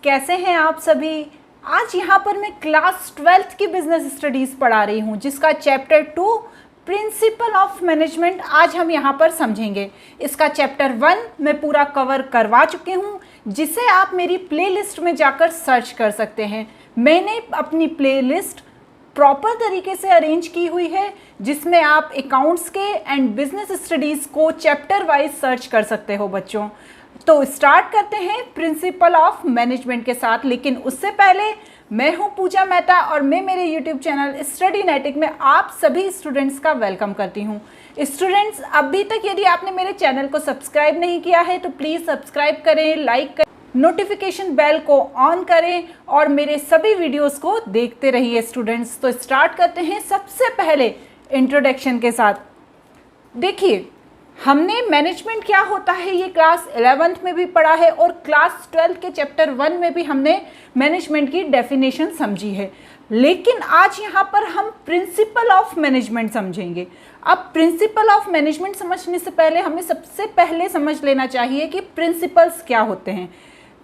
कैसे हैं आप सभी। आज यहाँ पर मैं क्लास 12th की बिजनेस स्टडीज़ पढ़ा रही हूँ, जिसका चैप्टर 2 प्रिंसिपल ऑफ मैनेजमेंट आज हम यहाँ पर समझेंगे। इसका चैप्टर 1 मैं पूरा कवर करवा चुकी हूँ, जिसे आप मेरी प्लेलिस्ट में जाकर सर्च कर सकते हैं। मैंने अपनी प्लेलिस्ट प्रॉपर तरीके से अरेंज की हुई है, जिसमें आप अकाउंट्स के एंड बिजनेस स्टडीज़ को चैप्टर वाइज सर्च कर सकते हो बच्चों। तो स्टार्ट करते हैं प्रिंसिपल ऑफ मैनेजमेंट के साथ। लेकिन उससे पहले मैं हूं पूजा मेहता और मैं मेरे यूट्यूब चैनल स्टडीनेटिक में आप सभी स्टूडेंट्स का वेलकम करती हूं। स्टूडेंट्स, अभी तक यदि आपने मेरे चैनल को सब्सक्राइब नहीं किया है तो प्लीज़ सब्सक्राइब करें, लाइक करें, नोटिफिकेशन बेल को ऑन करें और मेरे सभी वीडियोस को देखते रहिए स्टूडेंट्स। तो स्टार्ट करते हैं सबसे पहले इंट्रोडक्शन के साथ। देखिए, हमने मैनेजमेंट क्या होता है ये क्लास 11th में भी पढ़ा है और क्लास 12 के चैप्टर 1 में भी हमने मैनेजमेंट की डेफिनेशन समझी है। लेकिन आज यहाँ पर हम प्रिंसिपल ऑफ मैनेजमेंट समझेंगे। अब प्रिंसिपल ऑफ मैनेजमेंट समझने से पहले हमें सबसे पहले समझ लेना चाहिए कि प्रिंसिपल्स क्या होते हैं।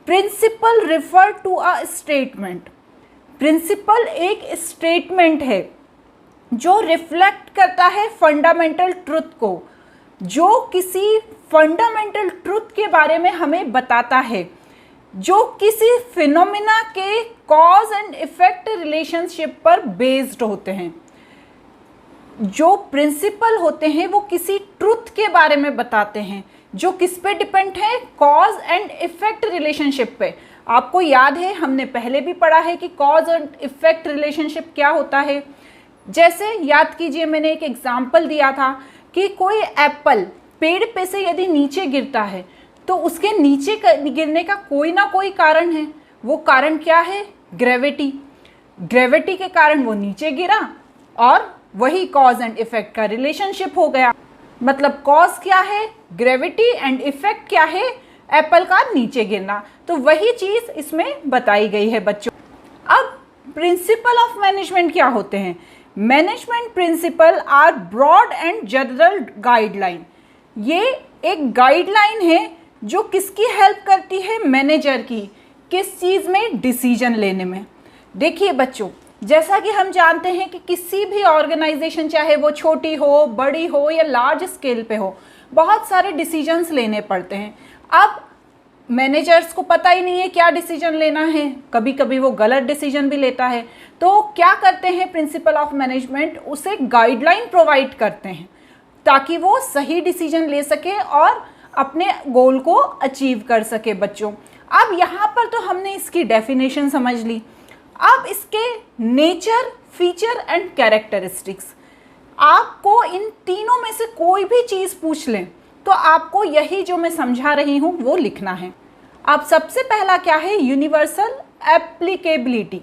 Principle refer to a statement. Principle एक स्टेटमेंट है जो रिफ्लेक्ट करता है फंडामेंटल ट्रुथ को, जो किसी फंडामेंटल ट्रुथ के बारे में हमें बताता है, जो किसी फिनोमिना के कॉज एंड इफेक्ट रिलेशनशिप पर बेस्ड होते हैं। जो प्रिंसिपल होते हैं वो किसी ट्रुथ के बारे में बताते हैं, जो किस पे डिपेंड है, कॉज एंड इफेक्ट रिलेशनशिप पे। आपको याद है, हमने पहले भी पढ़ा है कि कॉज एंड इफेक्ट रिलेशनशिप क्या होता है। जैसे याद कीजिए, मैंने एक एग्जाम्पल दिया था कि कोई एप्पल पेड़ पे से यदि नीचे गिरता है तो उसके नीचे गिरने का कोई ना कोई कारण है। वो कारण क्या है? ग्रेविटी। ग्रेविटी के कारण वो नीचे गिरा और वही कॉज एंड इफेक्ट का रिलेशनशिप हो गया। मतलब कॉज क्या है? ग्रेविटी, एंड इफेक्ट क्या है? एप्पल का नीचे गिरना। तो वही चीज़ इसमें बताई गई है बच्चों। अब प्रिंसिपल ऑफ मैनेजमेंट क्या होते हैं? Management principle are broad and general guideline. ये एक गाइडलाइन है जो किसकी हेल्प करती है? मैनेजर की। किस चीज़ में? डिसीजन लेने में। देखिए बच्चों, जैसा कि हम जानते हैं कि किसी भी ऑर्गेनाइजेशन, चाहे वो छोटी हो, बड़ी हो या लार्ज स्केल पे हो, बहुत सारे डिसीजंस लेने पड़ते हैं। अब मैनेजर्स को पता ही नहीं है क्या डिसीजन लेना है, कभी कभी वो गलत डिसीजन भी लेता है। तो क्या करते हैं प्रिंसिपल ऑफ मैनेजमेंट? उसे गाइडलाइन प्रोवाइड करते हैं ताकि वो सही डिसीजन ले सके और अपने गोल को अचीव कर सके बच्चों। अब यहाँ पर तो हमने इसकी डेफिनेशन समझ ली। अब इसके नेचर, फीचर एंड कैरेक्टरिस्टिक्स, आपको इन तीनों में से कोई भी चीज़ पूछ लें तो आपको यही जो मैं समझा रही हूँ वो लिखना है। अब सबसे पहला क्या है? Universal applicability.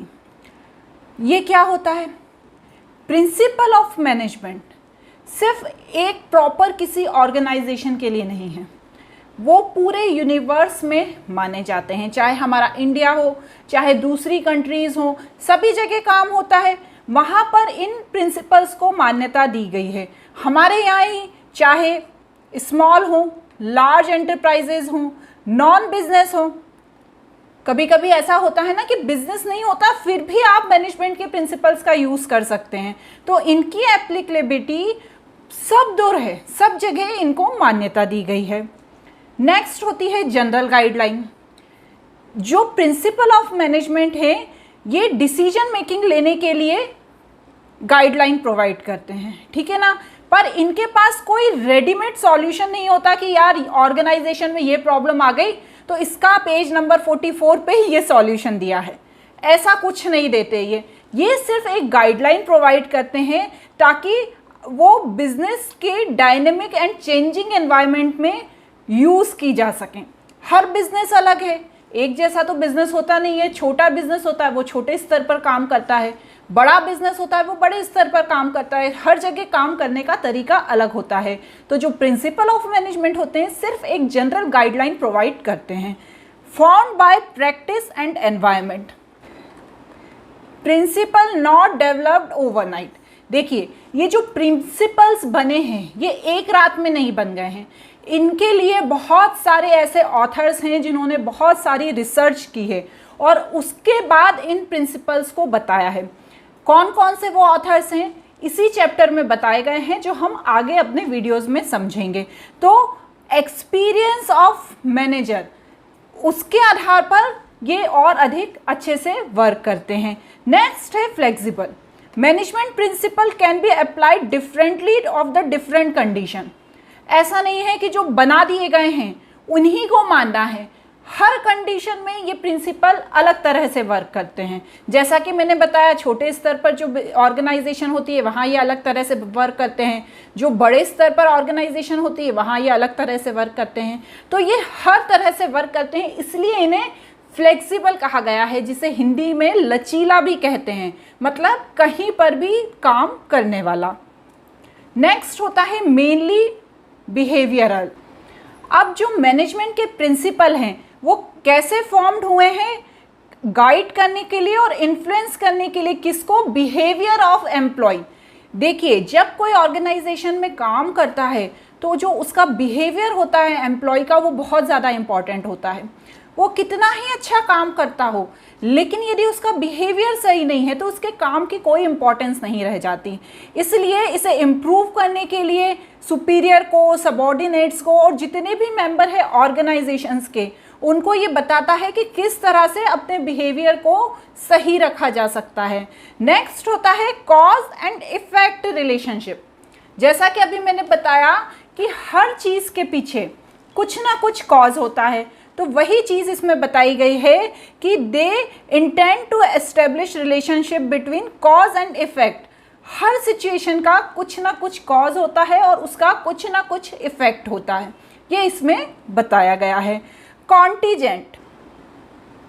ये क्या होता है? प्रिंसिपल ऑफ मैनेजमेंट सिर्फ एक प्रॉपर किसी ऑर्गेनाइजेशन के लिए नहीं है, वो पूरे यूनिवर्स में माने जाते हैं। चाहे हमारा इंडिया हो, चाहे दूसरी कंट्रीज़ हो, सभी जगह काम होता है, वहाँ पर इन प्रिंसिपल्स को मान्यता दी गई है। हमारे यहाँ ही चाहे स्मॉल हो, लार्ज एंटरप्राइजेज हो, नॉन बिजनेस हो, कभी कभी ऐसा होता है ना कि बिजनेस नहीं होता फिर भी आप मैनेजमेंट के प्रिंसिपल्स का यूज़ कर सकते हैं। तो इनकी एप्लीकेबिलिटी सब दूर है, सब जगह इनको मान्यता दी गई है। नेक्स्ट होती है जनरल गाइडलाइन। जो प्रिंसिपल ऑफ मैनेजमेंट है ये डिसीजन मेकिंग लेने के लिए गाइडलाइन प्रोवाइड करते हैं, ठीक है ना। पर इनके पास कोई रेडीमेड सॉल्यूशन नहीं होता कि यार ऑर्गेनाइजेशन में ये प्रॉब्लम आ गई तो इसका पेज नंबर 44 पे ये सॉल्यूशन दिया है। ऐसा कुछ नहीं देते ये सिर्फ एक गाइडलाइन प्रोवाइड करते हैं ताकि वो बिजनेस के डायनेमिक एंड चेंजिंग एनवायरनमेंट में यूज़ की जा सकें। हर बिजनेस अलग है, एक जैसा तो बिजनेस होता नहीं है। छोटा बिजनेस होता है वो छोटे स्तर पर काम करता है, बड़ा बिजनेस होता है वो बड़े स्तर पर काम करता है। हर जगह काम करने का तरीका अलग होता है। तो जो प्रिंसिपल ऑफ मैनेजमेंट होते हैं सिर्फ एक जनरल गाइडलाइन प्रोवाइड करते हैं। Formed by practice and environment. Principle not developed overnight. देखिए, ये जो प्रिंसिपल्स बने हैं ये एक रात में नहीं बन गए हैं। इनके लिए बहुत सारे ऐसे ऑथर्स हैं जिन्होंने बहुत सारी रिसर्च की है और उसके बाद इन प्रिंसिपल्स को बताया है। कौन कौन से वो ऑथर्स हैं इसी चैप्टर में बताए गए हैं, जो हम आगे अपने वीडियोस में समझेंगे। तो एक्सपीरियंस ऑफ मैनेजर, उसके आधार पर ये और अधिक अच्छे से वर्क करते हैं। नेक्स्ट है flexible. Management principle can be applied differently of the different condition. ऐसा नहीं है कि जो बना दिए गए हैं उन्हीं को मानना है, हर कंडीशन में ये प्रिंसिपल अलग तरह से वर्क करते हैं। जैसा कि मैंने बताया, छोटे स्तर पर जो ऑर्गेनाइजेशन होती है वहाँ ये अलग तरह से वर्क करते हैं, जो बड़े स्तर पर ऑर्गेनाइजेशन होती है वहाँ ये अलग तरह से वर्क करते हैं। तो ये हर तरह से वर्क करते हैं, इसलिए इन्हें फ्लेक्सिबल कहा गया है, जिसे हिंदी में लचीला भी कहते हैं, मतलब कहीं पर भी काम करने वाला। नेक्स्ट होता है मेनली बिहेवियरल। अब जो मैनेजमेंट के प्रिंसिपल हैं वो कैसे फॉर्म्ड हुए हैं, गाइड करने के लिए और इन्फ्लुएंस करने के लिए किसको, बिहेवियर ऑफ एम्प्लॉय। देखिए, जब कोई ऑर्गेनाइजेशन में काम करता है तो जो उसका बिहेवियर होता है एम्प्लॉय का, वो बहुत ज़्यादा इम्पॉर्टेंट होता है। वो कितना ही अच्छा काम करता हो, लेकिन यदि उसका बिहेवियर सही नहीं है तो उसके काम की कोई इम्पोर्टेंस नहीं रह जाती। इसलिए इसे इम्प्रूव करने के लिए सुपीरियर को, सबॉर्डिनेट्स को और जितने भी मेंबर हैं ऑर्गेनाइजेशंस के, उनको ये बताता है कि किस तरह से अपने बिहेवियर को सही रखा जा सकता है। नेक्स्ट होता है कॉज एंड इफेक्ट रिलेशनशिप। जैसा कि अभी मैंने बताया कि हर चीज़ के पीछे कुछ ना कुछ कॉज होता है, तो वही चीज़ इसमें बताई गई है कि they intend to establish relationship between cause and effect. हर सिचुएशन का कुछ ना कुछ कॉज होता है और उसका कुछ ना कुछ इफेक्ट होता है, ये इसमें बताया गया है। कॉन्टीजेंट,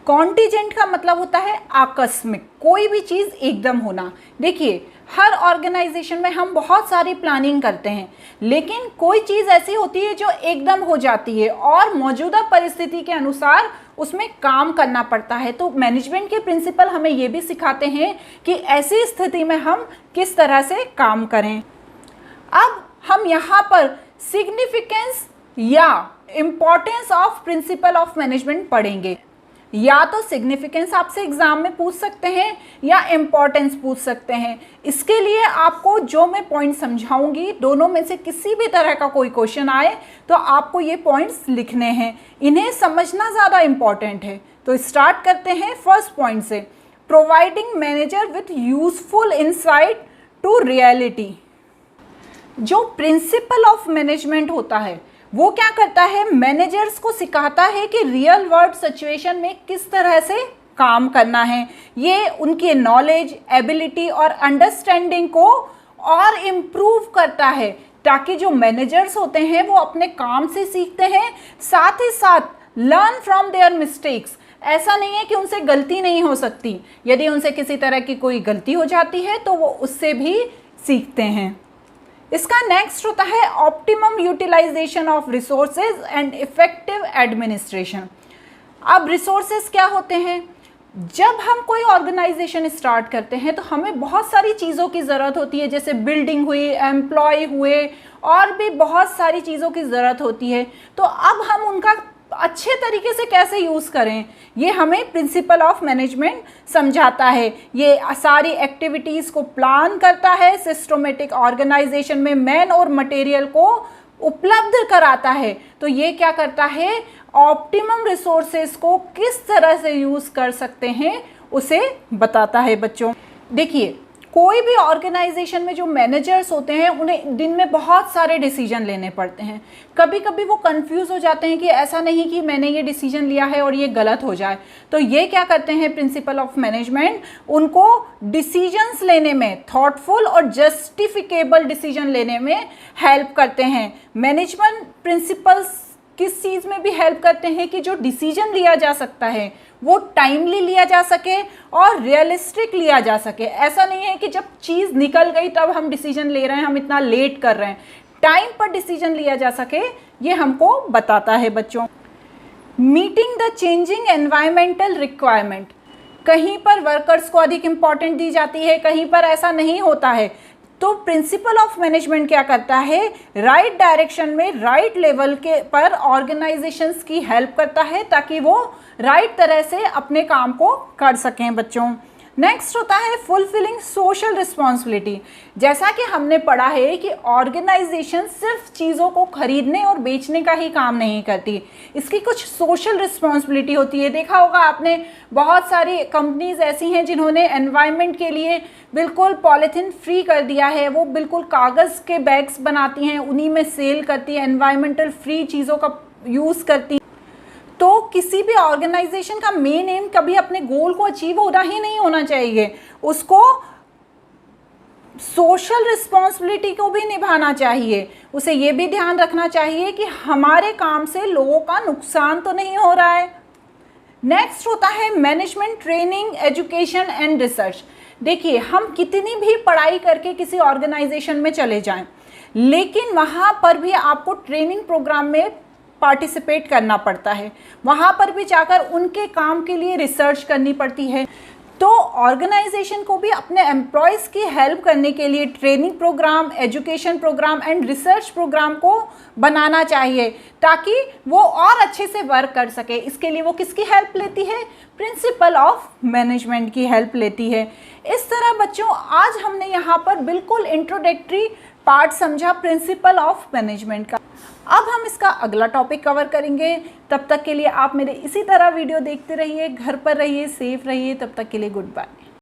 कॉन्टीजेंट का मतलब होता है आकस्मिक, कोई भी चीज़ एकदम होना। देखिए, हर ऑर्गेनाइजेशन में हम बहुत सारी प्लानिंग करते हैं, लेकिन कोई चीज़ ऐसी होती है जो एकदम हो जाती है और मौजूदा परिस्थिति के अनुसार उसमें काम करना पड़ता है। तो मैनेजमेंट के प्रिंसिपल हमें ये भी सिखाते हैं कि ऐसी स्थिति में हम किस तरह से काम करें। अब हम यहाँ पर सिग्निफिकेंस या importance of principal of management पढ़ेंगे। या तो सिग्निफिकेंस आपसे एग्जाम में पूछ सकते हैं या इम्पॉर्टेंस पूछ सकते हैं। इसके लिए आपको जो मैं पॉइंट समझाऊंगी, दोनों में से किसी भी तरह का कोई क्वेश्चन आए तो आपको ये पॉइंट्स लिखने हैं, इन्हें समझना ज़्यादा इम्पॉर्टेंट है। तो स्टार्ट करते हैं फर्स्ट पॉइंट से, providing manager with useful insight to reality. जो प्रिंसिपल ऑफ मैनेजमेंट होता है वो क्या करता है, मैनेजर्स को सिखाता है कि रियल वर्ल्ड सिचुएशन में किस तरह से काम करना है। ये उनके नॉलेज, एबिलिटी और अंडरस्टैंडिंग को और इम्प्रूव करता है, ताकि जो मैनेजर्स होते हैं वो अपने काम से सीखते हैं, साथ ही साथ लर्न फ्रॉम देयर मिस्टेक्स। ऐसा नहीं है कि उनसे गलती नहीं हो सकती, यदि उनसे किसी तरह की कोई गलती हो जाती है तो वो उससे भी सीखते हैं। इसका नेक्स्ट होता है optimum utilization of resources and effective administration. अब रिसोर्सेज क्या होते हैं, जब हम कोई ऑर्गेनाइजेशन स्टार्ट करते हैं तो हमें बहुत सारी चीज़ों की ज़रूरत होती है, जैसे बिल्डिंग हुई, एम्प्लॉय हुए और भी बहुत सारी चीज़ों की ज़रूरत होती है। तो अब हम उनका अच्छे तरीके से कैसे यूज़ करें, ये हमें प्रिंसिपल ऑफ मैनेजमेंट समझाता है। ये सारी एक्टिविटीज़ को प्लान करता है, सिस्टमेटिक ऑर्गेनाइजेशन में मैन और मटेरियल को उपलब्ध कराता है। तो ये क्या करता है, ऑप्टिमम रिसोर्सेज को किस तरह से यूज़ कर सकते हैं उसे बताता है बच्चों। देखिए, कोई भी ऑर्गेनाइजेशन में जो मैनेजर्स होते हैं उन्हें दिन में बहुत सारे डिसीजन लेने पड़ते हैं। कभी कभी वो कंफ्यूज हो जाते हैं कि ऐसा नहीं कि मैंने ये डिसीजन लिया है और ये गलत हो जाए। तो ये क्या करते हैं प्रिंसिपल ऑफ मैनेजमेंट, उनको डिसीजंस लेने में, थॉटफुल और जस्टिफिकेबल डिसीजन लेने में हेल्प करते हैं। मैनेजमेंट प्रिंसिपल्स किस चीज़ में भी हेल्प करते हैं कि जो डिसीजन लिया जा सकता है वो टाइमली लिया जा सके और रियलिस्टिक लिया जा सके। ऐसा नहीं है कि जब चीज़ निकल गई तब हम डिसीजन ले रहे हैं, हम इतना लेट कर रहे हैं। टाइम पर डिसीजन लिया जा सके, ये हमको बताता है बच्चों। Meeting the changing environmental requirement, कहीं पर वर्कर्स को अधिक इम्पॉर्टेंट दी जाती है, कहीं पर ऐसा नहीं होता है। तो प्रिंसिपल ऑफ मैनेजमेंट क्या करता है, राइट डायरेक्शन में राइट लेवल के पर ऑर्गेनाइजेशंस की हेल्प करता है ताकि वो राइट तरह से अपने काम को कर सकें बच्चों। नेक्स्ट होता है फुलफिलिंग सोशल रिस्पॉन्सिबिलिटी। जैसा कि हमने पढ़ा है कि ऑर्गेनाइजेशन सिर्फ चीज़ों को खरीदने और बेचने का ही काम नहीं करती, इसकी कुछ सोशल रिस्पॉन्सिबिलिटी होती है। देखा होगा आपने, बहुत सारी कंपनीज ऐसी हैं जिन्होंने एनवायरनमेंट के लिए बिल्कुल पॉलीथीन फ्री कर दिया है, वो बिल्कुल कागज़ के बैग्स बनाती हैं, उन्हीं में सेल करती हैं, एनवायरमेंटल फ्री चीज़ों का यूज़ करती हैं। तो किसी भी ऑर्गेनाइजेशन का मेन एम कभी अपने गोल को अचीव होना ही नहीं होना चाहिए, उसको सोशल रिस्पॉन्सिबिलिटी को भी निभाना चाहिए। उसे ये भी ध्यान रखना चाहिए कि हमारे काम से लोगों का नुकसान तो नहीं हो रहा है। नेक्स्ट होता है management training, education and research. देखिए, हम कितनी भी पढ़ाई करके किसी ऑर्गेनाइजेशन में चले जाएं, लेकिन वहाँ पर भी आपको ट्रेनिंग प्रोग्राम में पार्टिसिपेट करना पड़ता है, वहाँ पर भी जाकर उनके काम के लिए रिसर्च करनी पड़ती है। तो ऑर्गेनाइजेशन को भी अपने एम्प्लॉयज़ की हेल्प करने के लिए training program, education program and research program को बनाना चाहिए ताकि वो और अच्छे से वर्क कर सके। इसके लिए वो किसकी हेल्प लेती है, प्रिंसिपल ऑफ मैनेजमेंट की हेल्प लेती है। इस तरह बच्चों आज हमने यहाँ पर बिल्कुल इंट्रोडक्टरी पार्ट समझा प्रिंसिपल ऑफ मैनेजमेंट का। अब हम इसका अगला टॉपिक कवर करेंगे। तब तक के लिए आप मेरे इसी तरह वीडियो देखते रहिए, घर पर रहिए, सेफ रहिए। तब तक के लिए गुड बाय।